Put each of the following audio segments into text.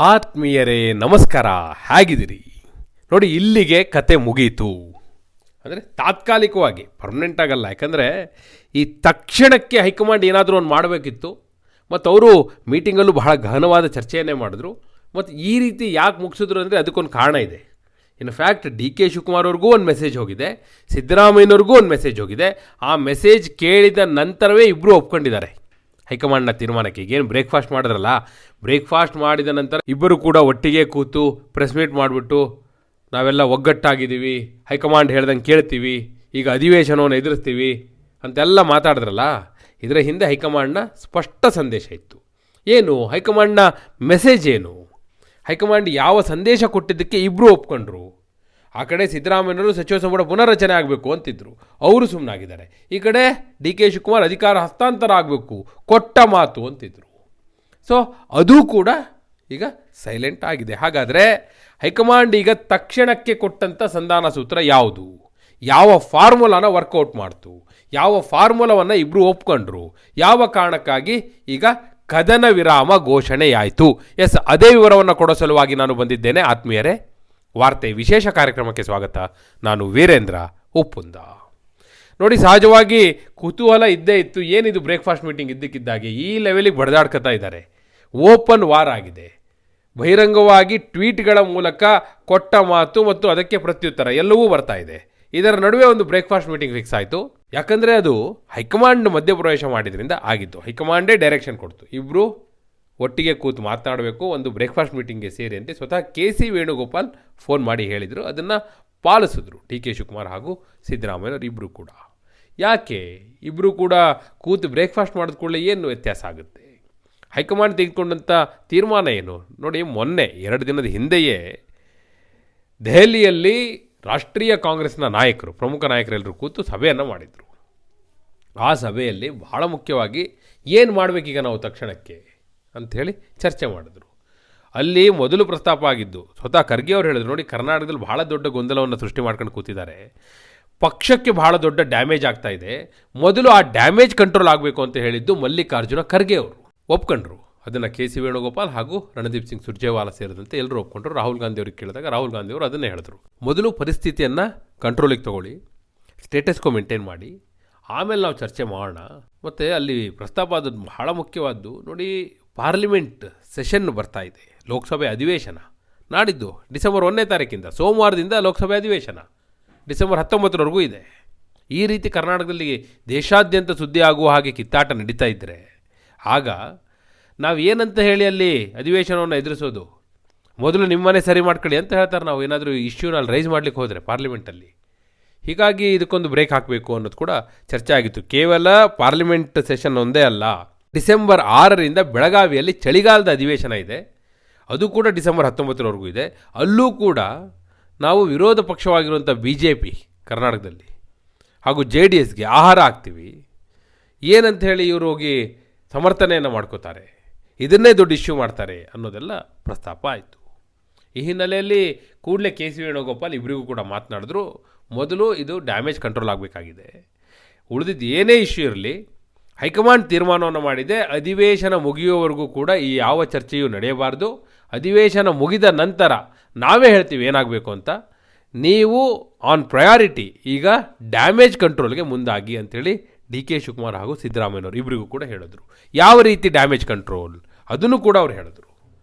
ಆತ್ಮೀಯರೇ ನಮಸ್ಕಾರ, ಹೇಗಿದ್ದೀರಿ? ನೋಡಿ, ಇಲ್ಲಿಗೆ ಕತೆ ಮುಗೀತು. ಅಂದರೆ ತಾತ್ಕಾಲಿಕವಾಗಿ, ಪರ್ಮನೆಂಟ್ ಆಗಲ್ಲ. ಯಾಕಂದರೆ ಈ ತಕ್ಷಣಕ್ಕೆ ಹೈಕಮಾಂಡ್ ಏನಾದರೂ ಒಂದು ಮಾಡಬೇಕಿತ್ತು. ಮತ್ತು ಅವರು ಮೀಟಿಂಗಲ್ಲೂ ಬಹಳ ಗಹನವಾದ ಚರ್ಚೆಯನ್ನೇ ಮಾಡಿದ್ರು. ಮತ್ತು ಈ ರೀತಿ ಯಾಕೆ ಮುಗಿಸಿದ್ರು ಅಂದರೆ ಅದಕ್ಕೊಂದು ಕಾರಣ ಇದೆ. ಇನ್ಫ್ಯಾಕ್ಟ್ ಡಿ.ಕೆ. ಶಿವಕುಮಾರ್ ಅವ್ರಿಗೂ ಒಂದು ಮೆಸೇಜ್ ಹೋಗಿದೆ, ಸಿದ್ದರಾಮಯ್ಯನವ್ರಿಗೂ ಒಂದು ಮೆಸೇಜ್ ಹೋಗಿದೆ. ಆ ಮೆಸೇಜ್ ಕೇಳಿದ ನಂತರವೇ ಇಬ್ಬರು ಒಪ್ಕೊಂಡಿದ್ದಾರೆ ಹೈಕಮಾಂಡ್ನ ತೀರ್ಮಾನಕ್ಕೆ. ಈಗೇನು ಬ್ರೇಕ್ಫಾಸ್ಟ್ ಮಾಡಿದ್ರಲ್ಲ, ಬ್ರೇಕ್ಫಾಸ್ಟ್ ಮಾಡಿದ ನಂತರ ಇಬ್ಬರು ಕೂಡ ಒಟ್ಟಿಗೆ ಕೂತು ಪ್ರೆಸ್ ಮೀಟ್ ಮಾಡಿಬಿಟ್ಟು ನಾವೆಲ್ಲ ಒಗ್ಗಟ್ಟಾಗಿದ್ದೀವಿ, ಹೈಕಮಾಂಡ್ ಹೇಳ್ದಂಗೆ ಕೇಳ್ತೀವಿ, ಈಗ ಅಧಿವೇಶನವನ್ನು ಎದುರಿಸ್ತೀವಿ ಅಂತೆಲ್ಲ ಮಾತಾಡಿದ್ರಲ್ಲ. ಇದರ ಹಿಂದೆ ಹೈಕಮಾಂಡ್ನ ಸ್ಪಷ್ಟ ಸಂದೇಶ ಇತ್ತು. ಏನು ಹೈಕಮಾಂಡ್ನ ಮೆಸೇಜ್ ಏನು? ಹೈಕಮಾಂಡ್ ಯಾವ ಸಂದೇಶ ಕೊಟ್ಟಿದ್ದಕ್ಕೆ ಇಬ್ಬರು ಒಪ್ಕೊಂಡ್ರು? ಆ ಕಡೆ ಸಿದ್ದರಾಮಯ್ಯನವರು ಸಚಿವ ಸಂಪುಟ ಪುನರ್ರಚನೆ ಆಗಬೇಕು ಅಂತಿದ್ರು, ಅವರು ಸುಮ್ಮನಾಗಿದ್ದಾರೆ. ಈ ಕಡೆ ಡಿ.ಕೆ. ಶಿವಕುಮಾರ್ ಅಧಿಕಾರ ಹಸ್ತಾಂತರ ಆಗಬೇಕು, ಕೊಟ್ಟ ಮಾತು ಅಂತಿದ್ರು. ಸೊ ಅದು ಕೂಡ ಈಗ ಸೈಲೆಂಟ್ ಆಗಿದೆ. ಹಾಗಾದರೆ ಹೈಕಮಾಂಡ್ ಈಗ ತಕ್ಷಣಕ್ಕೆ ಕೊಟ್ಟಂಥ ಸಂಧಾನ ಸೂತ್ರ ಯಾವುದು? ಯಾವ ಫಾರ್ಮುಲಾನ ವರ್ಕೌಟ್ ಮಾಡ್ತು? ಯಾವ ಫಾರ್ಮುಲಾವನ್ನು ಇಬ್ಬರು ಒಪ್ಕೊಂಡ್ರು? ಯಾವ ಕಾರಣಕ್ಕಾಗಿ ಈಗ ಕದನ ವಿರಾಮ ಘೋಷಣೆಯಾಯಿತು? ಎಸ್, ಅದೇ ವಿವರವನ್ನು ಕೊಡೋ ಸಲುವಾಗಿ ನಾನು ಬಂದಿದ್ದೇನೆ. ಆತ್ಮೀಯರೇ, ವಾರ್ತೆ ವಿಶೇಷ ಕಾರ್ಯಕ್ರಮಕ್ಕೆ ಸ್ವಾಗತ. ನಾನು ವೀರೇಂದ್ರ ಉಪ್ಪುಂದ. ನೋಡಿ, ಸಹಜವಾಗಿ ಕುತೂಹಲ ಇದ್ದೇ ಇತ್ತು. ಏನಿದು ಬ್ರೇಕ್ಫಾಸ್ಟ್ ಮೀಟಿಂಗ್ ಇದ್ದಕ್ಕಿದ್ದಾಗೆ ಈ ಲೆವೆಲಿಗೆ ಬಡ್ದಾಡ್ಕೊತಾ ಇದ್ದಾರೆ. ಓಪನ್ ವಾರ್ ಆಗಿದೆ. ಬಹಿರಂಗವಾಗಿ ಟ್ವೀಟ್ಗಳ ಮೂಲಕ ಕೊಟ್ಟ ಮಾತು ಮತ್ತು ಅದಕ್ಕೆ ಪ್ರತ್ಯುತ್ತರ ಎಲ್ಲವೂ ಬರ್ತಾ ಇದೆ. ಇದರ ನಡುವೆ ಒಂದು ಬ್ರೇಕ್ಫಾಸ್ಟ್ ಮೀಟಿಂಗ್ ಫಿಕ್ಸ್ ಆಯಿತು. ಯಾಕಂದರೆ ಅದು ಹೈಕಮಾಂಡ್ ಮಧ್ಯಪ್ರವೇಶ ಮಾಡಿದ್ರಿಂದ ಆಗಿತ್ತು. ಹೈಕಮಾಂಡೇ ಡೈರೆಕ್ಷನ್ ಕೊಡ್ತು, ಇಬ್ಬರು ಒಟ್ಟಿಗೆ ಕೂತು ಮಾತನಾಡಬೇಕು, ಒಂದು ಬ್ರೇಕ್ಫಾಸ್ಟ್ ಮೀಟಿಂಗ್ಗೆ ಸೇರಿ ಅಂತ ಸ್ವತಃ ಕೆ.ಸಿ. ವೇಣುಗೋಪಾಲ್ ಫೋನ್ ಮಾಡಿ ಹೇಳಿದರು. ಅದನ್ನು ಪಾಲಿಸಿದ್ರು ಡಿ.ಕೆ. ಶಿವಕುಮಾರ್ ಹಾಗೂ ಸಿದ್ದರಾಮಯ್ಯವ್ರು ಇಬ್ಬರು ಕೂಡ. ಯಾಕೆ ಇಬ್ಬರು ಕೂಡ ಕೂತು ಬ್ರೇಕ್ಫಾಸ್ಟ್ ಮಾಡಿದ ಕೂಡಲೇ ಏನು ವ್ಯತ್ಯಾಸ ಆಗುತ್ತೆ? ಹೈಕಮಾಂಡ್ ತೆಗೆದುಕೊಂಡಂಥ ತೀರ್ಮಾನ ಏನು? ನೋಡಿ, ಮೊನ್ನೆ 2 ದಿನದ ಹಿಂದೆಯೇ ದೆಹಲಿಯಲ್ಲಿ ರಾಷ್ಟ್ರೀಯ ಕಾಂಗ್ರೆಸ್ನ ನಾಯಕರು, ಪ್ರಮುಖ ನಾಯಕರೆಲ್ಲರೂ ಕೂತು ಸಭೆಯನ್ನು ಮಾಡಿದರು. ಆ ಸಭೆಯಲ್ಲಿ ಬಹಳ ಮುಖ್ಯವಾಗಿ ಏನು ಮಾಡಬೇಕೀಗ ನಾವು ತಕ್ಷಣಕ್ಕೆ ಅಂಥೇಳಿ ಚರ್ಚೆ ಮಾಡಿದ್ರು. ಅಲ್ಲಿ ಮೊದಲು ಪ್ರಸ್ತಾಪ ಆಗಿದ್ದು ಸ್ವತಃ ಖರ್ಗೆ ಅವರು ಹೇಳಿದ್ರು, ನೋಡಿ, ಕರ್ನಾಟಕದಲ್ಲಿ ಬಹಳ ದೊಡ್ಡ ಗೊಂದಲವನ್ನು ಸೃಷ್ಟಿ ಮಾಡ್ಕೊಂಡು ಕೂತಿದ್ದಾರೆ, ಪಕ್ಷಕ್ಕೆ ಬಹಳ ದೊಡ್ಡ ಡ್ಯಾಮೇಜ್ ಆಗ್ತಾ ಇದೆ, ಮೊದಲು ಆ ಡ್ಯಾಮೇಜ್ ಕಂಟ್ರೋಲ್ ಆಗಬೇಕು ಅಂತ ಹೇಳಿದ್ದು ಮಲ್ಲಿಕಾರ್ಜುನ ಖರ್ಗೆ ಅವರು. ಒಪ್ಕೊಂಡ್ರು ಅದನ್ನು. ಕೆ.ಸಿ. ವೇಣುಗೋಪಾಲ್ ಹಾಗೂ ರಣದೀಪ್ ಸಿಂಗ್ ಸುರ್ಜೇವಾಲಾ ಸೇರಿದಂತೆ ಎಲ್ಲರೂ ಒಪ್ಕೊಂಡ್ರು. ರಾಹುಲ್ ಗಾಂಧಿ ಅವ್ರಿಗೆ ಕೇಳಿದಾಗ ರಾಹುಲ್ ಗಾಂಧಿ ಅವರು ಅದನ್ನೇ ಹೇಳಿದ್ರು, ಮೊದಲು ಪರಿಸ್ಥಿತಿಯನ್ನು ಕಂಟ್ರೋಲಿಗೆ ತೊಗೊಳ್ಳಿ, ಸ್ಟೇಟಸ್ಕೋ ಮೇಂಟೈನ್ ಮಾಡಿ, ಆಮೇಲೆ ನಾವು ಚರ್ಚೆ ಮಾಡೋಣ. ಮತ್ತು ಅಲ್ಲಿ ಪ್ರಸ್ತಾಪ ಆದದ್ದು ಬಹಳ ಮುಖ್ಯವಾದ್ದು. ನೋಡಿ, ಪಾರ್ಲಿಮೆಂಟ್ ಸೆಷನ್ ಬರ್ತಾ ಇದೆ, ಲೋಕಸಭೆ ಅಧಿವೇಶನ ನಾಡಿದ್ದು ಡಿಸೆಂಬರ್ 1ನೇ ತಾರೀಕಿಂದ, ಸೋಮವಾರದಿಂದ ಲೋಕಸಭೆ ಅಧಿವೇಶನ ಡಿಸೆಂಬರ್ 19ರವರೆಗೂ ಇದೆ. ಈ ರೀತಿ ಕರ್ನಾಟಕದಲ್ಲಿ ದೇಶಾದ್ಯಂತ ಸುದ್ದಿ ಆಗುವ ಹಾಗೆ ಕಿತ್ತಾಟ ನಡೀತಾ ಇದ್ದರೆ ಆಗ ನಾವು ಏನಂತ ಹೇಳಿ ಅಲ್ಲಿ ಅಧಿವೇಶನವನ್ನು ಎದುರಿಸೋದು? ಮೊದಲು ನಿಮ್ಮನೆ ಸರಿ ಮಾಡ್ಕೊಳ್ಳಿ ಅಂತ ಹೇಳ್ತಾರೆ. ನಾವು ಏನಾದರೂ ಇಶ್ಯೂನಲ್ಲಿ ರೈಸ್ ಮಾಡಲಿಕ್ಕೆ ಹೋದರೆ ಪಾರ್ಲಿಮೆಂಟಲ್ಲಿ. ಹೀಗಾಗಿ ಇದಕ್ಕೊಂದು ಬ್ರೇಕ್ ಹಾಕಬೇಕು ಅನ್ನೋದು ಕೂಡ ಚರ್ಚೆ ಆಗಿತ್ತು. ಕೇವಲ ಪಾರ್ಲಿಮೆಂಟ್ ಸೆಷನ್ ಒಂದೇ ಅಲ್ಲ, ಡಿಸೆಂಬರ್ 6ರಿಂದ ಬೆಳಗಾವಿಯಲ್ಲಿ ಚಳಿಗಾಲದ ಅಧಿವೇಶನ ಇದೆ, ಅದು ಕೂಡ ಡಿಸೆಂಬರ್ 19ರವರೆಗೂ ಇದೆ. ಅಲ್ಲೂ ಕೂಡ ನಾವು ವಿರೋಧ ಪಕ್ಷವಾಗಿರುವಂಥ BJP ಕರ್ನಾಟಕದಲ್ಲಿ ಹಾಗೂ JDSಗೆ ಆಹಾರ ಹಾಕ್ತೀವಿ ಏನಂತ ಹೇಳಿ ಇವರು ಹೋಗಿ ಸಮರ್ಥನೆಯನ್ನು ಮಾಡ್ಕೋತಾರೆ, ಇದನ್ನೇ ದೊಡ್ಡ ಇಶ್ಯೂ ಮಾಡ್ತಾರೆ ಅನ್ನೋದೆಲ್ಲ ಪ್ರಸ್ತಾಪ ಆಯಿತು. ಈ ಹಿನ್ನೆಲೆಯಲ್ಲಿ ಕೂಡಲೇ ಕೆ.ಸಿ. ವೇಣುಗೋಪಾಲ್ ಇಬ್ಬರಿಗೂ ಕೂಡ ಮಾತನಾಡಿದ್ರು, ಮೊದಲು ಇದು ಡ್ಯಾಮೇಜ್ ಕಂಟ್ರೋಲ್ ಆಗಬೇಕಾಗಿದೆ, ಉಳಿದಿದ್ದು ಏನೇ ಇಶ್ಯೂ ಇರಲಿ ಹೈಕಮಾಂಡ್ ತೀರ್ಮಾನವನ್ನು ಮಾಡಿದೆ, ಅಧಿವೇಶನ ಮುಗಿಯುವವರೆಗೂ ಕೂಡ ಈ ಯಾವ ಚರ್ಚೆಯೂ ನಡೆಯಬಾರ್ದು, ಅಧಿವೇಶನ ಮುಗಿದ ನಂತರ ನಾವೇ ಹೇಳ್ತೀವಿ ಏನಾಗಬೇಕು ಅಂತ, ನೀವು ಆನ್ ಪ್ರಯಾರಿಟಿ ಈಗ ಡ್ಯಾಮೇಜ್ ಕಂಟ್ರೋಲ್ಗೆ ಮುಂದಾಗಿ ಅಂಥೇಳಿ ಡಿ.ಕೆ. ಶಿವಕುಮಾರ್ ಹಾಗೂ ಸಿದ್ದರಾಮಯ್ಯನವರು ಇಬ್ಬರಿಗೂ ಕೂಡ ಹೇಳಿದ್ರು. ಯಾವ ರೀತಿ ಡ್ಯಾಮೇಜ್ ಕಂಟ್ರೋಲ್ ಅದನ್ನು ಕೂಡ ಅವ್ರು ಹೇಳಿದ್ರು.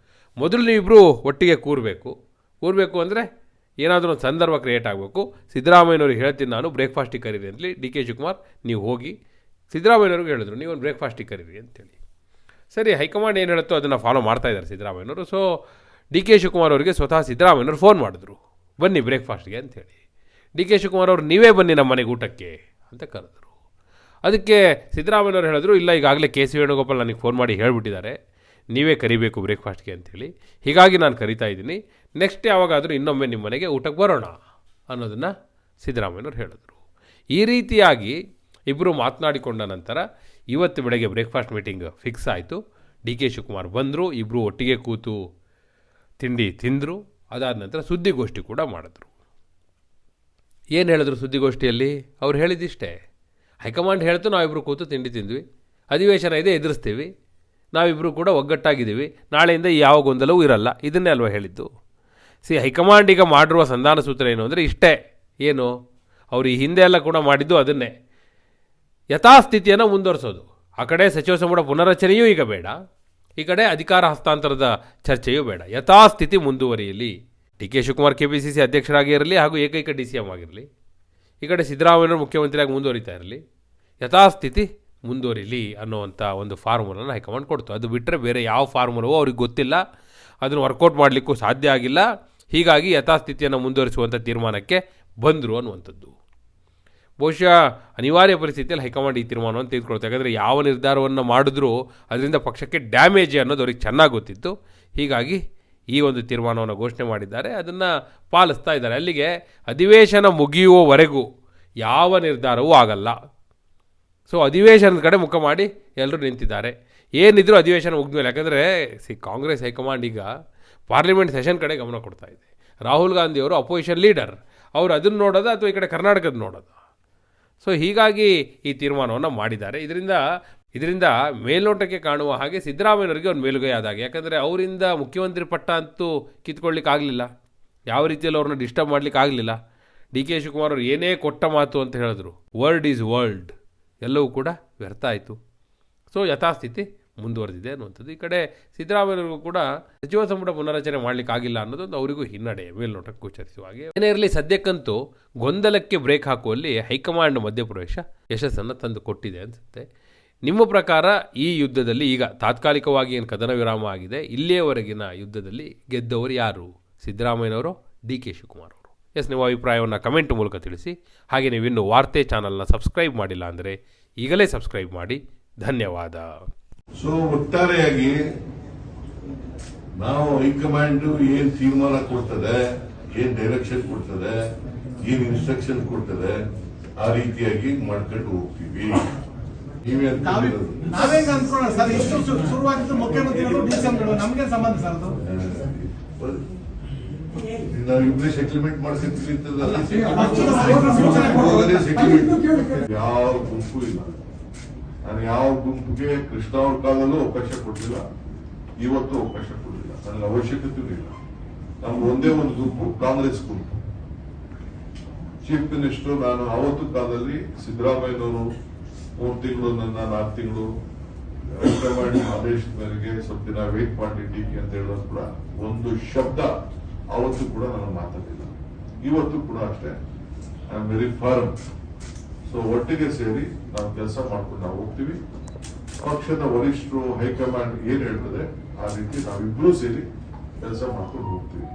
ಮೊದಲು ನೀವಿಬ್ಬರು ಒಟ್ಟಿಗೆ ಕೂರಬೇಕು ಅಂದರೆ ಏನಾದರೂ ಒಂದು ಸಂದರ್ಭ ಕ್ರಿಯೇಟ್ ಆಗಬೇಕು. ಸಿದ್ದರಾಮಯ್ಯನವ್ರಿಗೆ ಹೇಳ್ತೀನಿ ನಾನು, ಬ್ರೇಕ್ಫಾಸ್ಟಿಗೆ ಕರೀರಿ ಅಂತೇಳಿ ಡಿ.ಕೆ. ಶಿವಕುಮಾರ್ ನೀವು ಹೋಗಿ ಸಿದ್ದರಾಮಯ್ಯನವ್ರಿಗೆ ಹೇಳಿದ್ರು, ನೀವೊಂದು ಬ್ರೇಕ್ಫಾಸ್ಟಿಗೆ ಕರೀರಿ ಅಂತೇಳಿ. ಸರಿ, ಹೈಕಮಾಂಡ್ ಏನು ಹೇಳುತ್ತೋ ಅದನ್ನು ಫಾಲೋ ಮಾಡ್ತಾ ಇದ್ದಾರೆ ಸಿದ್ದರಾಮಯ್ಯನವರು. ಸೊ ಡಿ.ಕೆ. ಶಿವಕುಮಾರ್ ಅವರಿಗೆ ಸ್ವತಃ ಸಿದ್ದರಾಮಯ್ಯನವರು ಫೋನ್ ಮಾಡಿದ್ರು, ಬನ್ನಿ ಬ್ರೇಕ್ಫಾಸ್ಟ್ಗೆ ಅಂಥೇಳಿ. ಡಿ.ಕೆ. ಶಿವಕುಮಾರ್ ಅವರು ನೀವೇ ಬನ್ನಿ ನಮ್ಮ ಮನೆಗೆ ಊಟಕ್ಕೆ ಅಂತ ಕರೆದ್ರು. ಅದಕ್ಕೆ ಸಿದ್ದರಾಮಯ್ಯನವರು ಹೇಳಿದ್ರು, ಇಲ್ಲ, ಈಗಾಗಲೇ ಕೆ.ಸಿ. ವೇಣುಗೋಪಾಲ್ ನನಗೆ ಫೋನ್ ಮಾಡಿ ಹೇಳಿಬಿಟ್ಟಿದ್ದಾರೆ, ನೀವೇ ಕರಿಬೇಕು ಬ್ರೇಕ್ಫಾಸ್ಟ್ಗೆ ಅಂಥೇಳಿ, ಹೀಗಾಗಿ ನಾನು ಕರಿತಾ ಇದ್ದೀನಿ, ನೆಕ್ಸ್ಟ್ ಯಾವಾಗಾದರೂ ಇನ್ನೊಮ್ಮೆ ನಿಮ್ಮ ಮನೆಗೆ ಊಟಕ್ಕೆ ಬರೋಣ ಅನ್ನೋದನ್ನು ಸಿದ್ದರಾಮಯ್ಯನವರು ಹೇಳಿದ್ರು. ಈ ರೀತಿಯಾಗಿ ಇಬ್ಬರು ಮಾತನಾಡಿಕೊಂಡ ನಂತರ ಇವತ್ತು ಬೆಳಗ್ಗೆ ಬ್ರೇಕ್ಫಾಸ್ಟ್ ಮೀಟಿಂಗ್ ಫಿಕ್ಸ್ ಆಯಿತು. ಡಿ.ಕೆ. ಶಿವಕುಮಾರ್ ಬಂದರು, ಇಬ್ಬರು ಒಟ್ಟಿಗೆ ಕೂತು ತಿಂಡಿ ತಿಂದರು. ಅದಾದ ನಂತರ ಸುದ್ದಿಗೋಷ್ಠಿ ಕೂಡ ಮಾಡಿದ್ರು. ಏನು ಹೇಳಿದ್ರು ಸುದ್ದಿಗೋಷ್ಠಿಯಲ್ಲಿ? ಅವ್ರು ಹೇಳಿದ್ದಿಷ್ಟೇ, ಹೈಕಮಾಂಡ್ ಹೇಳ್ತು ನಾವಿಬ್ಬರು ಕೂತು ತಿಂಡಿ ತಿಂದ್ವಿ, ಅಧಿವೇಶನ ಇದೆ ಎದುರಿಸ್ತೀವಿ, ನಾವಿಬ್ಬರು ಕೂಡ ಒಗ್ಗಟ್ಟಾಗಿದ್ದೀವಿ, ನಾಳೆಯಿಂದ ಯಾವ ಗೊಂದಲವೂ ಇರಲ್ಲ. ಇದನ್ನೇ ಅಲ್ವಾ ಹೇಳಿದ್ದು. ಹೈಕಮಾಂಡ್ ಈಗ ಮಾಡಿರುವ ಸಂಧಾನ ಸೂತ್ರ ಏನು ಅಂದರೆ ಇಷ್ಟೇ. ಏನು ಅವರು ಈ ಹಿಂದೆ ಎಲ್ಲ ಕೂಡ ಮಾಡಿದ್ದು ಅದನ್ನೇ, ಯಥಾಸ್ಥಿತಿಯನ್ನು ಮುಂದುವರಿಸೋದು. ಆ ಕಡೆ ಸಚಿವ ಸಂಪುಟ ಪುನರಚನೆಯೂ ಈಗ ಬೇಡ, ಈ ಕಡೆ ಅಧಿಕಾರ ಹಸ್ತಾಂತರದ ಚರ್ಚೆಯೂ ಬೇಡ, ಯಥಾಸ್ಥಿತಿ ಮುಂದುವರಿಯಲಿ. ಡಿ ಕೆ ಶಿವಕುಮಾರ್ KPCC ಅಧ್ಯಕ್ಷರಾಗಿ ಇರಲಿ ಹಾಗೂ ಏಕೈಕ DCM ಆಗಿರಲಿ, ಈ ಕಡೆ ಸಿದ್ದರಾಮಯ್ಯನವರು ಮುಖ್ಯಮಂತ್ರಿಯಾಗಿ ಮುಂದುವರಿತಾ ಇರಲಿ, ಯಥಾಸ್ಥಿತಿ ಮುಂದುವರಿಲಿ ಅನ್ನೋವಂಥ ಒಂದು ಫಾರ್ಮುಲನ್ನು ಹೈಕಮಾಂಡ್ ಕೊಡ್ತು. ಅದು ಬಿಟ್ಟರೆ ಬೇರೆ ಯಾವ ಫಾರ್ಮುಲವೋ ಅವ್ರಿಗೆ ಗೊತ್ತಿಲ್ಲ, ಅದನ್ನು ವರ್ಕೌಟ್ ಮಾಡಲಿಕ್ಕೂ ಸಾಧ್ಯ ಆಗಿಲ್ಲ. ಹೀಗಾಗಿ ಯಥಾಸ್ಥಿತಿಯನ್ನು ಮುಂದುವರಿಸುವಂಥ ತೀರ್ಮಾನಕ್ಕೆ ಬಂದರು ಅನ್ನುವಂಥದ್ದು. ಬಹುಶಃ ಅನಿವಾರ್ಯ ಪರಿಸ್ಥಿತಿಯಲ್ಲಿ ಹೈಕಮಾಂಡ್ ಈ ತೀರ್ಮಾನವನ್ನು ತೆಗೆದುಕೊಳ್ತು. ಯಾಕಂದರೆ ಯಾವ ನಿರ್ಧಾರವನ್ನು ಮಾಡಿದ್ರೂ ಅದರಿಂದ ಪಕ್ಷಕ್ಕೆ ಡ್ಯಾಮೇಜ್ ಅನ್ನೋದು ಅವ್ರಿಗೆ ಚೆನ್ನಾಗಿ ಗೊತ್ತಿತ್ತು. ಹೀಗಾಗಿ ಈ ಒಂದು ತೀರ್ಮಾನವನ್ನು ಘೋಷಣೆ ಮಾಡಿದ್ದಾರೆ, ಅದನ್ನು ಪಾಲಿಸ್ತಾ ಇದ್ದಾರೆ. ಅಲ್ಲಿಗೆ ಅಧಿವೇಶನ ಮುಗಿಯುವವರೆಗೂ ಯಾವ ನಿರ್ಧಾರವೂ ಆಗಲ್ಲ. ಸೊ ಅಧಿವೇಶನದ ಕಡೆ ಮುಖ ಮಾಡಿ ಎಲ್ಲರೂ ನಿಂತಿದ್ದಾರೆ. ಏನಿದ್ರು ಅಧಿವೇಶನ ಮುಗಿದ್ಮೇಲೆ. ಯಾಕಂದರೆ ಕಾಂಗ್ರೆಸ್ ಹೈಕಮಾಂಡ್ ಈಗ ಪಾರ್ಲಿಮೆಂಟ್ ಸೆಷನ್ ಕಡೆ ಗಮನ ಕೊಡ್ತಾ ಇದೆ. ರಾಹುಲ್ ಗಾಂಧಿಯವರು ಅಪೋಸಿಷನ್ ಲೀಡರ್, ಅವರು ಅದನ್ನು ನೋಡೋದು ಅಥವಾ ಈ ಕಡೆ ಕರ್ನಾಟಕದ ನೋಡೋದು. ಸೊ ಹೀಗಾಗಿ ಈ ತೀರ್ಮಾನವನ್ನು ಮಾಡಿದ್ದಾರೆ. ಇದರಿಂದ ಮೇಲ್ನೋಟಕ್ಕೆ ಕಾಣುವ ಹಾಗೆ ಸಿದ್ದರಾಮಯ್ಯನವರಿಗೆ ಒಂದು ಮೇಲುಗೈ ಆದಾಗೆ. ಯಾಕಂದರೆ ಅವರಿಂದ ಮುಖ್ಯಮಂತ್ರಿ ಪಟ್ಟ ಅಂತೂ ಕಿತ್ಕೊಳ್ಳಿಕ್ಕಾಗಲಿಲ್ಲ, ಯಾವ ರೀತಿಯಲ್ಲಿ ಅವ್ರನ್ನ ಡಿಸ್ಟರ್ಬ್ ಮಾಡಲಿಕ್ಕಾಗಲಿಲ್ಲ. ಡಿ ಕೆ ಶಿವಕುಮಾರ್ ಅವರು ಏನೇ ಕೊಟ್ಟ ಮಾತು ಅಂತ ಹೇಳಿದ್ರು, ವರ್ಡ್ ಈಸ್ ವರ್ಲ್ಡ್, ಎಲ್ಲವೂ ಕೂಡ ವ್ಯರ್ಥ ಆಯಿತು. ಸೊ ಯಥಾಸ್ಥಿತಿ ಮುಂದುವರೆದಿದೆ ಅನ್ನುವಂಥದ್ದು. ಈ ಕಡೆ ಸಿದ್ದರಾಮಯ್ಯವ್ರಿಗೂ ಕೂಡ ಸಚಿವ ಸಂಪುಟ ಪುನರಚನೆ ಮಾಡಲಿಕ್ಕಾಗಿಲ್ಲ ಅನ್ನೋದೊಂದು ಅವರಿಗೂ ಹಿನ್ನಡೆ ಮೇಲ್ನೋಟಕ್ಕೆ ಗೋಚರಿಸುವ ಹಾಗೆ. ಏನೇ ಇರಲಿ, ಸದ್ಯಕ್ಕಂತೂ ಗೊಂದಲಕ್ಕೆ ಬ್ರೇಕ್ ಹಾಕುವಲ್ಲಿ ಹೈಕಮಾಂಡ್ ಮಧ್ಯಪ್ರವೇಶ ಯಶಸ್ಸನ್ನು ತಂದು ಕೊಟ್ಟಿದೆ ಅನಿಸುತ್ತೆ. ನಿಮ್ಮ ಪ್ರಕಾರ ಈ ಯುದ್ಧದಲ್ಲಿ ಈಗ ತಾತ್ಕಾಲಿಕವಾಗಿ ಏನು ಕದನ ವಿರಾಮ ಆಗಿದೆ, ಇಲ್ಲಿಯವರೆಗಿನ ಯುದ್ಧದಲ್ಲಿ ಗೆದ್ದವರು ಯಾರು? ಸಿದ್ದರಾಮಯ್ಯನವರು, ಡಿ ಕೆ ಶಿವಕುಮಾರ್ ಅವರು? ನಿಮ್ಮ ಅಭಿಪ್ರಾಯವನ್ನು ಕಮೆಂಟ್ ಮೂಲಕ ತಿಳಿಸಿ. ಹಾಗೆ ನೀವಿನ್ನೂ ವಾರ್ತೆ ಚಾನಲ್ನ ಸಬ್ಸ್ಕ್ರೈಬ್ ಮಾಡಿಲ್ಲ ಅಂದರೆ ಈಗಲೇ ಸಬ್ಸ್ಕ್ರೈಬ್ ಮಾಡಿ. ಧನ್ಯವಾದ. ಸೊ ಒಟ್ಟಾರೆಯಾಗಿ ನಾವು ಹೈಕಮಾಂಡ್ ಏನ್ ತೀರ್ಮಾನ ಕೊಡ್ತದೆ, ಏನ್ ಡೈರೆಕ್ಷನ್ ಕೊಡ್ತದೆ, ಏನ್ ಇನ್ಸ್ಟ್ರಕ್ಷನ್ ಕೊಡ್ತದೆ, ಆ ರೀತಿಯಾಗಿ ಮಾಡ್ಕೊಂಡು ಹೋಗ್ತೀವಿ. ನಾವೇ ಅನ್ಕೊಳ್ಳೋಣ ಸರ್, ಎಷ್ಟು ಶುರುವಾಗಿದ್ದು ಮುಖ್ಯಮಂತ್ರಿಗಳು DCMಗಳು ನಮ್ಗೆ ಸಂಬಂಧ ಸರ್. ಅದು ನಾವಿಬ್ಬರೇ ಸೆಟಲ್ಮೆಂಟ್ ಮಾಡ್ಕೊಂತೀವಿ. ಯಾವ ಗುಂಪು ಇಲ್ಲ. ನಾನು ಯಾವ ಗುಂಪಿಗೆ ಕೃಷ್ಣ ಅವ್ರ ಕಾಲದಲ್ಲೂ ಅವಕಾಶ ಕೊಡಲಿಲ್ಲ, ಇವತ್ತು ಅವಕಾಶ ಕೊಡಲಿಲ್ಲ. ನನಗೆ ಅವಶ್ಯಕತೆ ಇಲ್ಲ. ನಮ್ಗೆ ಒಂದೇ ಒಂದು ಗುಂಪು, ಕಾಂಗ್ರೆಸ್ ಗುಂಪು. ಚೀಫ್ ಮಿನಿಸ್ಟರ್ ನಾನು ಅವತ್ತು ಕಾಲದಲ್ಲಿ ಸಿದ್ದರಾಮಯ್ಯನವರು 3 ತಿಂಗಳು, ನನ್ನ 4 ತಿಂಗಳು ಹೈಕಮಾಂಡ್ ಆದೇಶದ ಮೇರೆಗೆ ಸ್ವಲ್ಪ ದಿನ ವೇಟ್ ಮಾಡಿ ಟೀಕೆ ಅಂತ ಹೇಳೋದು ಕೂಡ ಒಂದು ಶಬ್ದ ಅವತ್ತು ಕೂಡ ನಾನು ಮಾತಾಡಿಲ್ಲ. ಇವತ್ತು ಕೂಡ ಅಷ್ಟೇ, I am very firm. So ಒಟ್ಟಿಗೆ ಸೇರಿ ನಾವು ಕೆಲಸ ಮಾಡ್ಕೊಂಡು ನಾವು ಹೋಗ್ತೀವಿ. ಪಕ್ಷದ ವರಿಷ್ಠರು, ಹೈಕಮಾಂಡ್ ಏನ್ ಹೇಳ್ತದೆ ಆ ರೀತಿ ನಾವಿಬ್ರು ಸೇರಿ ಕೆಲಸ ಮಾಡ್ಕೊಂಡು ಹೋಗ್ತೀವಿ.